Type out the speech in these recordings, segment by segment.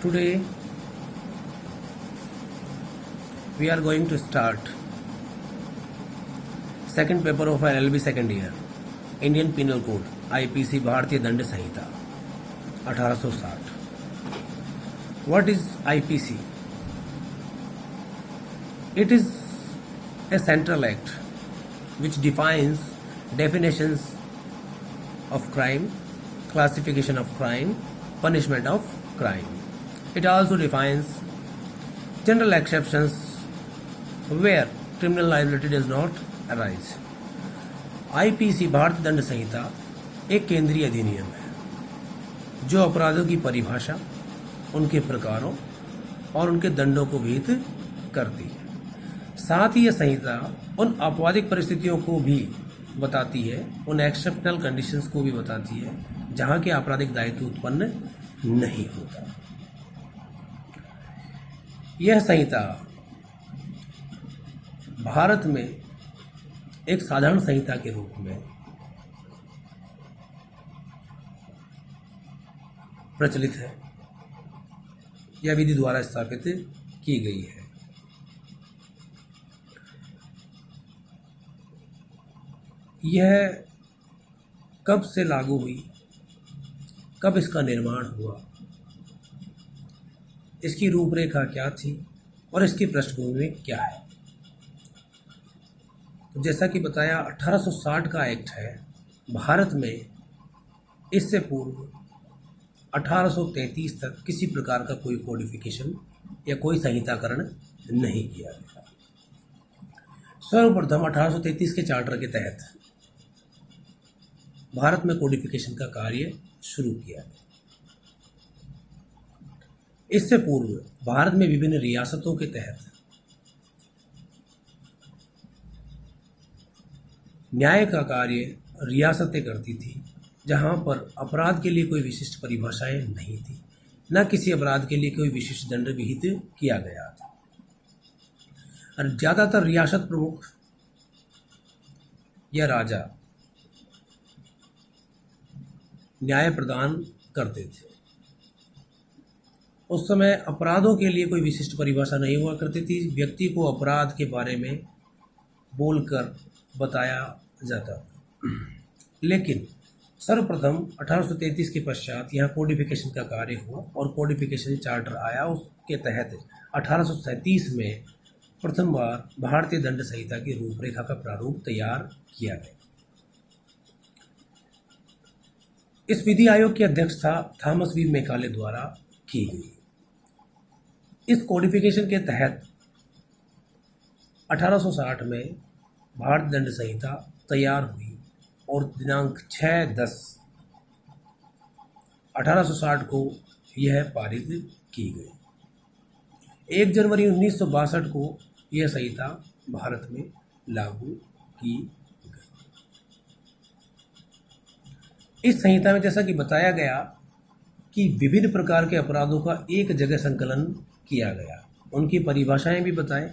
Today we are going to start second paper of LLB second year, Indian Penal Code, IPC भारतीय दंड संहिता 1860. What is IPC? It is a central act which defines definitions of crime, classification of crime, punishment of crime. It also defines general exceptions where criminal liability does not arise. IPC भारतीय दंड संहिता एक केंद्रीय अधिनियम है जो अपराधों की परिभाषा, उनके प्रकारों और उनके दंडों को विहित करती है. साथ ही यह संहिता उन आपराधिक परिस्थितियों को भी बताती है, उन एक्सेप्शनल कंडीशंस को भी बताती है जहां के आपराधिक दायित्व उत्पन्न नहीं होता. यह संहिता भारत में एक साधारण संहिता के रूप में प्रचलित है या विधि द्वारा स्थापित की गई है. यह कब से लागू हुई, कब इसका निर्माण हुआ, इसकी रूपरेखा क्या थी और इसकी पृष्ठभूमि क्या है. तो जैसा कि बताया 1860 का एक्ट है. भारत में इससे पूर्व 1833 तक किसी प्रकार का कोई कोडिफिकेशन या कोई संहिताकरण नहीं किया गया. सर्वप्रथम 1833 के चार्टर के तहत भारत में कोडिफिकेशन का कार्य शुरू किया गया. इससे पूर्व भारत में विभिन्न रियासतों के तहत न्याय का कार्य रियासतें करती थी, जहां पर अपराध के लिए कोई विशिष्ट परिभाषाएं नहीं थी, न किसी अपराध के लिए कोई विशिष्ट दंड विहित किया गया था. और ज़्यादातर रियासत प्रमुख या राजा न्याय प्रदान करते थे. उस समय अपराधों के लिए कोई विशिष्ट परिभाषा नहीं हुआ करती थी. व्यक्ति को अपराध के बारे में बोलकर बताया जाता था. लेकिन सर्वप्रथम 1833 के पश्चात यहाँ कोडिफिकेशन का कार्य हुआ और कोडिफिकेशन चार्टर आया. उसके तहत 1837 में प्रथम बार भारतीय दंड संहिता की रूपरेखा का प्रारूप तैयार किया गया. इस विधि आयोग की अध्यक्षता थॉमस वी मैकाले द्वारा की गई. इस कोडिफिकेशन के तहत 1860 में भारत दंड संहिता तैयार हुई और दिनांक 6/10/1860 को यह पारित की गई. 1 जनवरी 1962 को यह संहिता भारत में लागू की गई. इस संहिता में जैसा कि बताया गया कि विभिन्न प्रकार के अपराधों का एक जगह संकलन किया गया. उनकी परिभाषाएं भी बताएं,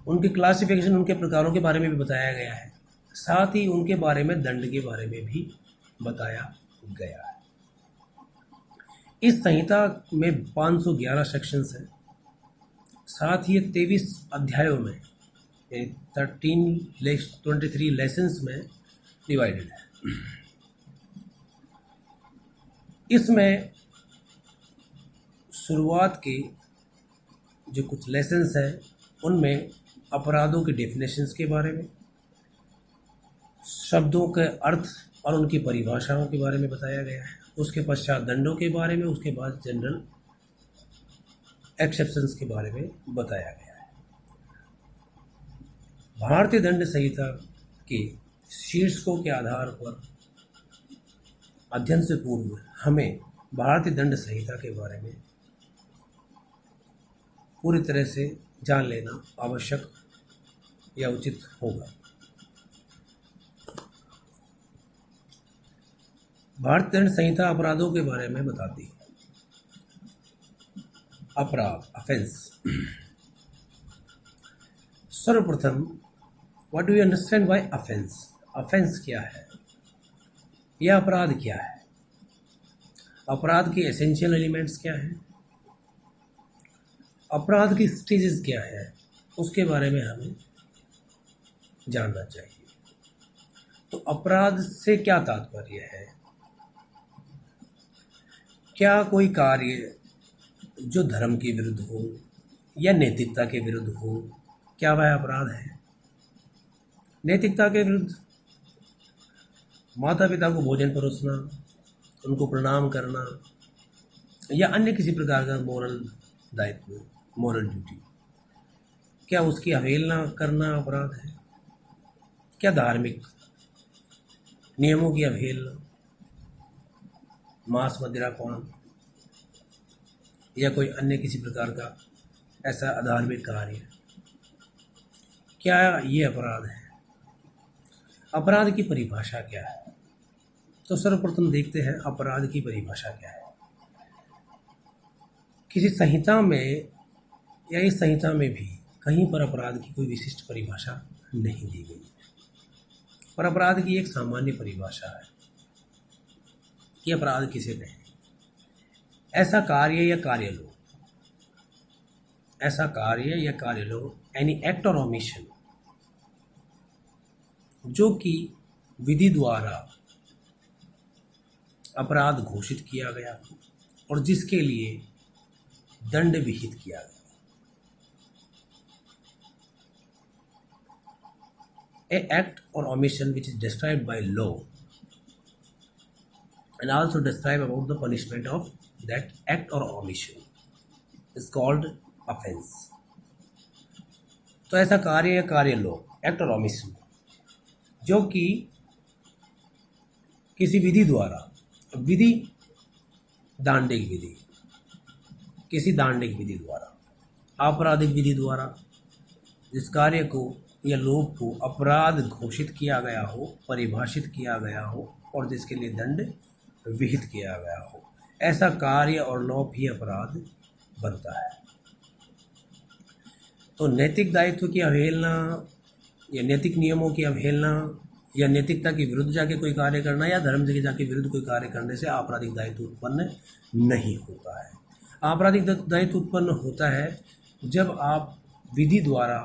उनके क्लासिफिकेशन, उनके प्रकारों के बारे में भी बताया गया है. साथ ही उनके बारे में दंड के बारे में भी बताया गया है. इस संहिता में 511 सेक्शंस हैं. साथ ही 23 अध्यायों में 23 लेसन्स में डिवाइडेड है. इसमें शुरुआत के जो कुछ लेसन्स हैं उनमें अपराधों के डेफिनेशंस के बारे में, शब्दों के अर्थ और उनकी परिभाषाओं के बारे में बताया गया है. उसके पश्चात दंडों के बारे में, उसके बाद जनरल एक्सेप्शंस के बारे में बताया गया है. भारतीय दंड संहिता के शीर्षकों के आधार पर अध्ययन से पूर्व हमें भारतीय दंड संहिता के बारे में पूरी तरह से जान लेना आवश्यक या उचित होगा. भारतीय दंड संहिता अपराधों के बारे में बताती है. अपराध, ऑफेंस. सर्वप्रथम what do you understand by offence? Offence क्या है या अपराध क्या है? अपराध के एसेंशियल एलिमेंट्स क्या हैं, अपराध की स्टेजेस क्या है उसके बारे में हमें जानना चाहिए। तो अपराध से क्या तात्पर्य है? क्या कोई कार्य जो धर्म के विरुद्ध हो या नैतिकता के विरुद्ध हो, क्या वह अपराध है? नैतिकता के विरुद्ध माता पिता को भोजन परोसना, उनको प्रणाम करना या अन्य किसी प्रकार का मोरल दायित्व, मोरल ड्यूटी, क्या उसकी अवहेलना करना अपराध है? क्या धार्मिक नियमों की अवहेलना, मांस मदिरापान या कोई अन्य किसी प्रकार का ऐसा अधार्मिक कार्य, क्या ये अपराध है? अपराध की परिभाषा क्या है? तो सर्वप्रथम देखते हैं अपराध की परिभाषा क्या है। किसी संहिता में या इस संहिता में भी कहीं पर अपराध की कोई विशिष्ट परिभाषा नहीं दी गई, पर अपराध की एक सामान्य परिभाषा है कि अपराध किसे कहें। ऐसा कार्य या कार्य लो, ऐसा कार्य या कार्य लो, एनी एक्ट और ओमिशन जो कि विधि द्वारा अपराध घोषित किया गया और जिसके लिए दंड विहित किया गया। A act or omission which is described by law and also describe about the punishment of that act or omission is called offense. तो ऐसा कार्य या कार्य लो, एक्ट और ओमिशन जो कि किसी विधि द्वारा, विधि दांडिक विधि, किसी दांडिक विधि द्वारा, आपराधिक विधि द्वारा जिस कार्य को या लोभ को अपराध घोषित किया गया हो, परिभाषित किया गया हो और जिसके लिए दंड विहित किया गया हो, ऐसा कार्य और लोभ ही अपराध बनता है। तो नैतिक दायित्व की अवहेलना या नैतिक नियमों की अवहेलना या नैतिकता के विरुद्ध जाके कोई कार्य करना या धर्म के जाके विरुद्ध कोई कार्य करने से आपराधिक दायित्व उत्पन्न नहीं होता है। आपराधिक दायित्व उत्पन्न होता है जब आप विधि द्वारा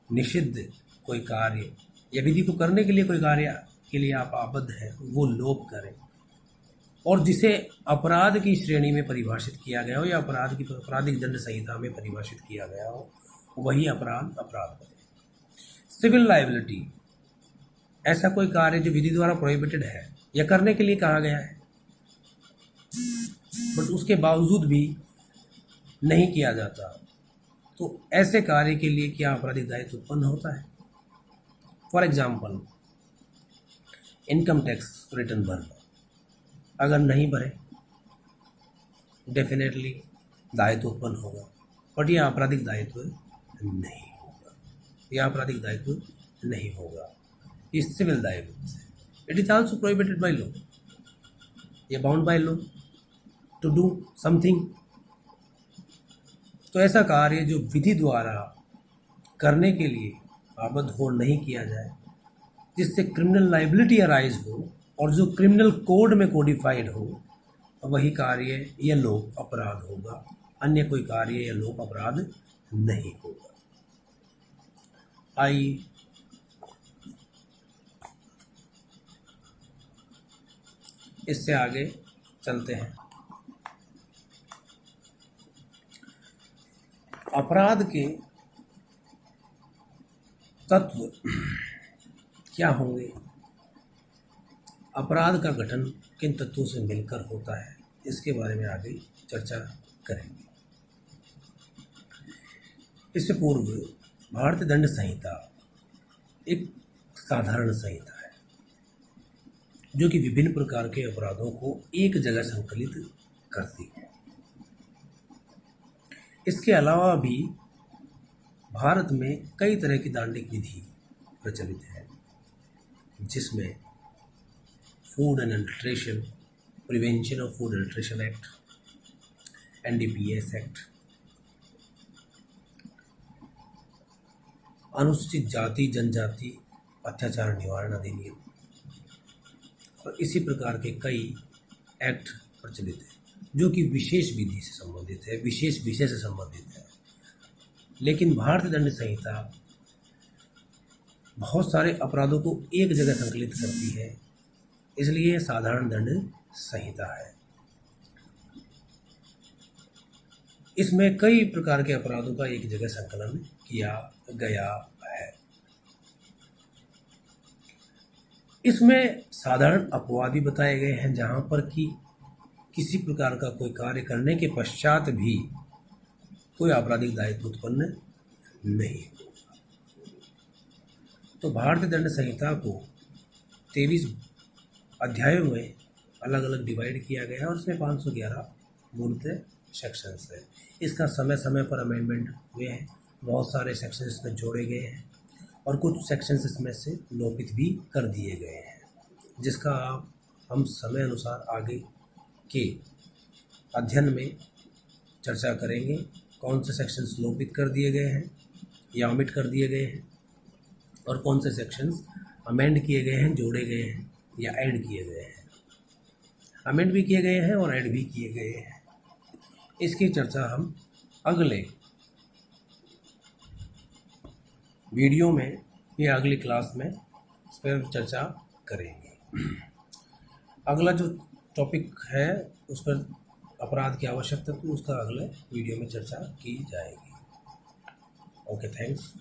निषिद्ध कोई कार्य या विधि को करने के लिए कोई कार्य के लिए आप आबद्ध हैं, वो लोभ करें और जिसे अपराध की श्रेणी में परिभाषित किया गया हो या अपराध की आपराधिक दंड संहिता में परिभाषित किया गया हो, वही अपराध बने। सिविल लायबिलिटी, ऐसा कोई कार्य जो विधि द्वारा प्रोहिबिटेड है या करने के लिए कहा गया है बट उसके बावजूद भी नहीं किया जाता, तो ऐसे कार्य के लिए क्या आपराधिक दायित्व उत्पन्न होता है? For example, income tax return भरना, अगर नहीं भरे डेफिनेटली दायित्व उत्पन्न होगा, बट यह आपराधिक दायित्व नहीं होगा, यह आपराधिक दायित्व नहीं होगा। इस सिविल दायित्व, it is also prohibited by law, ये bound by law to do something. तो ऐसा कार्य जो विधि द्वारा करने के लिए आबद्ध हो नहीं किया जाए, जिससे क्रिमिनल लाइबिलिटी अराइज हो और जो क्रिमिनल कोड में कोडिफाइड हो, वही कार्य या लोभ अपराध होगा, अन्य कोई कार्य या लोभ अपराध नहीं होगा। आइए इससे आगे चलते हैं। अपराध के तत्व क्या होंगे? अपराध का गठन किन तत्वों से मिलकर होता है, इसके बारे में आगे चर्चा करेंगे। इससे पूर्व भारतीय दंड संहिता एक साधारण संहिता है जो कि विभिन्न प्रकार के अपराधों को एक जगह संकलित करती है। इसके अलावा भी भारत में कई तरह की दांडिक विधि प्रचलित है, जिसमें food and adulteration, prevention of food adulteration act, NDPS act, अनुसूचित जाति जनजाति अत्याचार निवारण अधिनियम और इसी प्रकार के कई एक्ट प्रचलित हैं जो कि विशेष विधि से संबंधित है, विशेष विषय से संबंधित है। लेकिन भारतीय दंड संहिता बहुत सारे अपराधों को एक जगह संकलित करती है, इसलिए ये साधारण दंड संहिता है। इसमें कई प्रकार के अपराधों का एक जगह संकलन किया गया है। इसमें साधारण अपवाद भी बताए गए हैं, जहां पर कि किसी प्रकार का कोई कार्य करने के पश्चात भी कोई आपराधिक दायित्व उत्पन्न नहीं हो। तो भारतीय दंड संहिता को 23 अध्यायों में अलग अलग डिवाइड किया गया है और इसमें 511 मूलतः सेक्शंस है। इसका समय समय पर अमेंडमेंट हुए हैं, बहुत सारे सेक्शंस इसमें जोड़े गए हैं और कुछ सेक्शंस इसमें से लोपित भी कर दिए गए हैं, जिसका हम समय अनुसार आगे के अध्ययन में चर्चा करेंगे। कौन से सेक्शंस लोपित कर दिए गए हैं या ओमिट कर दिए गए हैं और कौन से सेक्शंस अमेंड किए गए हैं, जोड़े गए हैं या ऐड किए गए हैं। अमेंड भी किए गए हैं और ऐड भी किए गए हैं। इसकी चर्चा हम अगले वीडियो में या अगली क्लास में इस पर चर्चा करेंगे। अगला जो टॉपिक है उस पर अपराध की आवश्यकता, तो उसका अगले वीडियो में चर्चा की जाएगी। Okay, thanks.